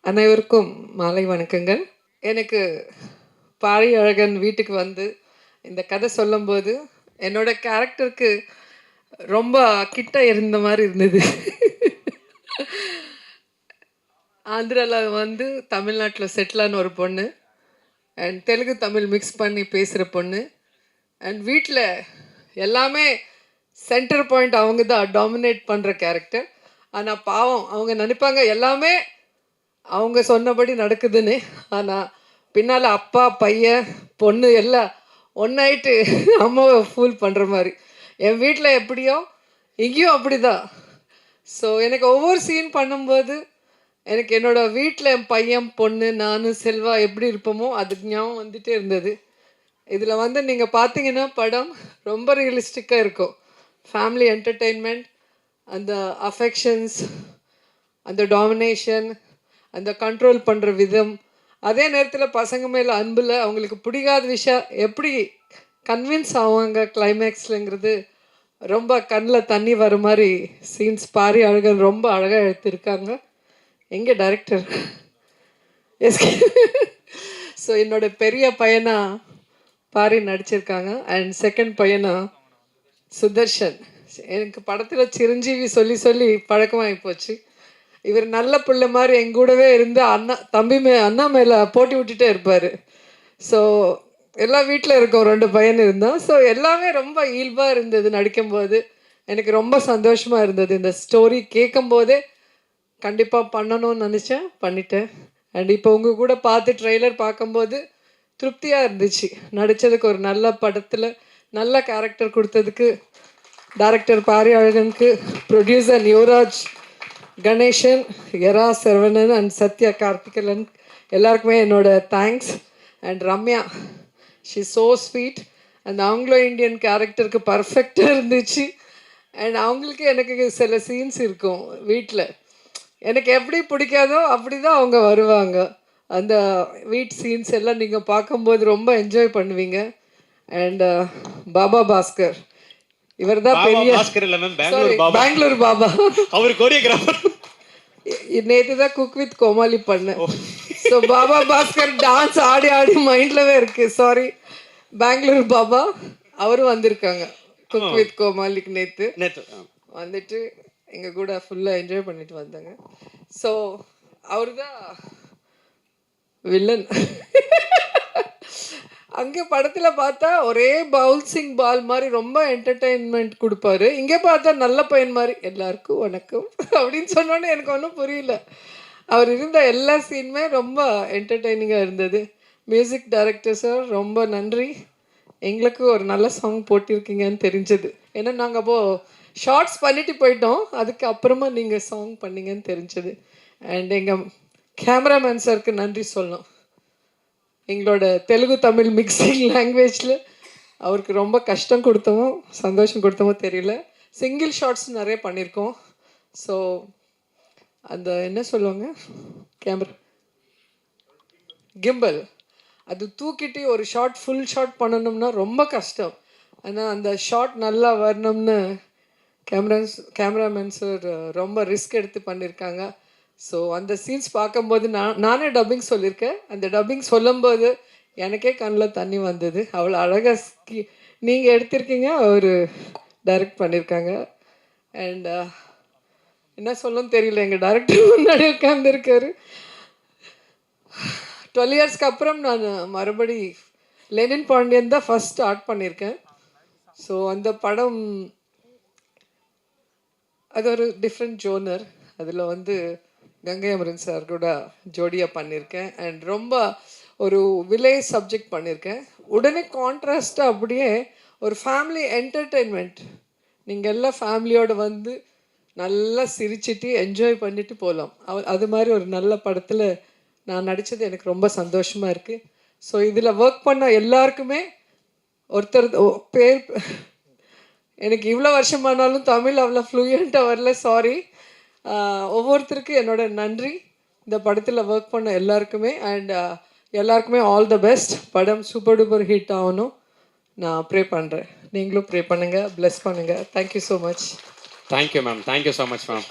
அனைவருக்கும் மாலை வணக்கங்கள். எனக்கு பாரி அழகன் வீட்டுக்கு வந்து இந்த கதை சொல்லும்போது என்னோட கேரக்டருக்கு ரொம்ப கிட்ட இருந்த மாதிரி இருந்தது. ஆந்திராவில் வந்து தமிழ்நாட்டில் செட்டிலான ஒரு பொண்ணு அண்ட் தெலுங்கு தமிழ் மிக்ஸ் பண்ணி பேசுகிற பொண்ணு அண்ட் வீட்டில் எல்லாமே சென்டர் பாயிண்ட் அவங்க தான் டாமினேட் பண்ணுற கேரக்டர். ஆனால் பாவம் அவங்க நினைப்பாங்க எல்லாமே அவங்க சொன்னபடி நடக்குதுன்னு. ஆனால் பின்னால் அப்பா பையன் பொண்ணு எல்லாம் ஒன்றாயிட்டு அம்மாவை ஃபூல் பண்ணுற மாதிரி என் வீட்டில் எப்படியோ இங்கேயும் அப்படி தான். ஸோ எனக்கு ஒவ்வொரு சீன் பண்ணும்போது எனக்கு என்னோடய வீட்டில் என் பையன் பொண்ணு நான் செல்வா எப்படி இருப்போமோ அதுக்கு ஞாபகம் வந்துகிட்டே இருந்தது. இதில் வந்து நீங்கள் பார்த்தீங்கன்னா படம் ரொம்ப ரியலிஸ்டிக்காக இருக்கும். ஃபேமிலி என்டர்டெயின்மெண்ட், அந்த அஃபெக்ஷன்ஸ், அந்த டாமினேஷன், அந்த கண்ட்ரோல் பண்ணுற விதம், அதே நேரத்தில் பசங்க மேலே அன்பில் அவங்களுக்கு பிடிக்காத விஷயம் எப்படி கன்வின்ஸ் ஆவாங்க கிளைமேக்ஸ்லங்கிறது ரொம்ப கண்ணில் தண்ணி வர மாதிரி சீன்ஸ் பாரி அழகன் ரொம்ப அழகாக எடுத்திருக்காங்க. எங்கே டைரக்டர்? எஸ். ஸோ என்னோட பெரிய பையனா பாரி நடிச்சிருக்காங்க அண்ட் செகண்ட் பையனா சுதர்ஷன். எனக்கு படத்தில் சிரஞ்சீவி சொல்லி சொல்லி பழக்கமாகி போச்சு. இவர் நல்ல பிள்ளை மாதிரி எங்கூடவே இருந்து அண்ணா மேலே போட்டி விட்டுட்டே இருப்பார். ஸோ எல்லா வீட்டில் இருக்கோம், 2 பையன் இருந்தோம். ஸோ எல்லாமே ரொம்ப இயல்பாக இருந்தது. நடிக்கும்போது எனக்கு ரொம்ப சந்தோஷமாக இருந்தது. இந்த ஸ்டோரி கேட்கும்போதே கண்டிப்பாக பண்ணணும்னு நினச்சேன், பண்ணிட்டேன். அண்ட் இப்போ உங்கள் கூட பார்த்து ட்ரெய்லர் பார்க்கும்போது திருப்தியாக இருந்துச்சு. நடித்ததுக்கு ஒரு நல்ல படத்தில் நல்ல கேரக்டர் கொடுத்ததுக்கு டைரக்டர் பாரி அழகனுக்கு, ப்ரொடியூசர் யுவராஜ் கணேசன், எரா சரவணன் அண்ட் சத்யா கார்த்திகலன் எல்லாருக்குமே என்னோட thanks. And Ramya, she so sweet. அந்த ஆங்கிலோ இண்டியன் கேரக்டருக்கு பர்ஃபெக்டாக இருந்துச்சு. அண்ட் அவங்களுக்கு எனக்கு சில சீன்ஸ் இருக்கும் வீட்டில், எனக்கு எப்படி பிடிக்காதோ அப்படி தான் அவங்க வருவாங்க. அந்த வீட் சீன்ஸ் எல்லாம் நீங்கள் பார்க்கும்போது ரொம்ப என்ஜாய் பண்ணுவீங்க. அண்ட் பாபா பாஸ்கர், இவர் தான் பெரிய பெங்களூர் பாபா. அவர் கோரியோகிராஃபர். நேற்று தான் குக் வித் கோமாளி பண்ணேன். ஸோ பாபா பாஸ்கர் டான்ஸ் ஆடி ஆடி மைண்ட்லவே இருக்கு. சாரி, பெங்களூர் பாபா அவரும் வந்திருக்காங்க குக் வித் கோமாளிக்கு. நேற்று வந்துட்டு எங்கள் கூட ஃபுல்லாக என்ஜாய் பண்ணிட்டு வந்தாங்க. ஸோ அவர் தான் வில்லன். அங்கே படத்தில் பார்த்தா ஒரே பவுன்சிங் பால் மாதிரி ரொம்ப என்டர்டெயின்மெண்ட் கொடுப்பாரு. இங்கே பார்த்தா நல்ல பையன் மாதிரி எல்லாருக்கும் வணக்கம் அப்படின்னு சொன்னோன்னே எனக்கு ஒன்றும் புரியல. அவர் இருந்த எல்லா சீனுமே ரொம்ப என்டர்டெய்னிங்காக இருந்தது. மியூசிக் டைரக்டர் சார் ரொம்ப நன்றி. எங்களுக்கு ஒரு நல்ல சாங் போட்டிருக்கீங்கன்னு தெரிஞ்சது. ஏன்னா நாங்கள் அப்போது ஷார்ட்ஸ் பண்ணிட்டு போயிட்டோம், அதுக்கு அப்புறமா நீங்கள் சாங் பண்ணீங்கன்னு தெரிஞ்சது. அண்ட் எங்கள் கேமராமேன் சாருக்கு நன்றி சொல்லணும். எங்களோட தெலுங்கு தமிழ் மிக்சிங் லாங்குவேஜில் அவருக்கு ரொம்ப கஷ்டம் கொடுத்தோமோ சந்தோஷம் கொடுத்தோமோ தெரியல. சிங்கிள் ஷாட்ஸ் நிறைய பண்ணியிருக்கோம். ஸோ அந்த என்ன சொல்லுவாங்க, கேமரா கிம்பல், அது தூக்கிட்டு ஒரு ஷாட் ஃபுல் ஷாட் பண்ணணும்னா ரொம்ப கஷ்டம். ஆனால் அந்த ஷாட் நல்லா வரணும்னு கேமராமேன் சார் ரொம்ப ரிஸ்க் எடுத்து பண்ணியிருக்காங்க. ஸோ அந்த சீன்ஸ் பார்க்கும்போது நானே டப்பிங் சொல்லியிருக்கேன். அந்த டப்பிங் சொல்லும்போது எனக்கே கண்ணில் தண்ணி வந்தது. அவ்வளோ அழகாக நீங்கள் எடுத்திருக்கீங்க, அவர் டைரக்ட் பண்ணியிருக்காங்க. அண்ட் என்ன சொல்லணும்னு தெரியல, எங்கள் டைரக்டர் முன்னாடி உட்காந்துருக்காரு. 12 இயர்ஸ்க்கு அப்புறம் நான் மறுபடி லெனின் பாண்டியன் தான் ஃபஸ்ட் ஸ்டார்ட் பண்ணியிருக்கேன். ஸோ அந்த படம் அது ஒரு டிஃப்ரெண்ட் ஜோனர். அதில் வந்து கங்கை அமரன் சார் கூட ஜோடியாக பண்ணியிருக்கேன். அண்ட் ரொம்ப ஒரு வில்லேஜ் சப்ஜெக்ட் பண்ணியிருக்கேன். உடனே கான்ட்ராஸ்ட்டாக அப்படியே ஒரு ஃபேமிலி என்டர்டெயின்மெண்ட், நீங்கள் எல்லாம் ஃபேமிலியோடு வந்து நல்லா சிரிச்சிட்டு என்ஜாய் பண்ணிட்டு போகலாம். அது மாதிரி ஒரு நல்ல படத்தில் நான் நடித்தது எனக்கு ரொம்ப சந்தோஷமாக இருக்குது. ஸோ இதில் ஒர்க் பண்ண எல்லாருக்குமே ஒருத்தர் பேர் எனக்கு இவ்வளோ வருஷமானாலும் தமிழ் அவ்வளோ ஃப்ளூயண்ட்டாக வரல, சாரி. ஒவ்வொருத்தருக்கும் என்னோட நன்றி. இந்த படத்தில் ஒர்க் பண்ண எல்லாருக்குமே அண்ட் எல்லாருக்குமே ஆல் த பெஸ்ட். படம் சூப்பர் டூப்பர் ஹிட் ஆகணும் நான் ப்ரே பண்ணுறேன். நீங்களும் ப்ரே பண்ணுங்கள், ப்ளெஸ் பண்ணுங்கள். Thank you so much. Thank you ma'am, thank you so much ma'am.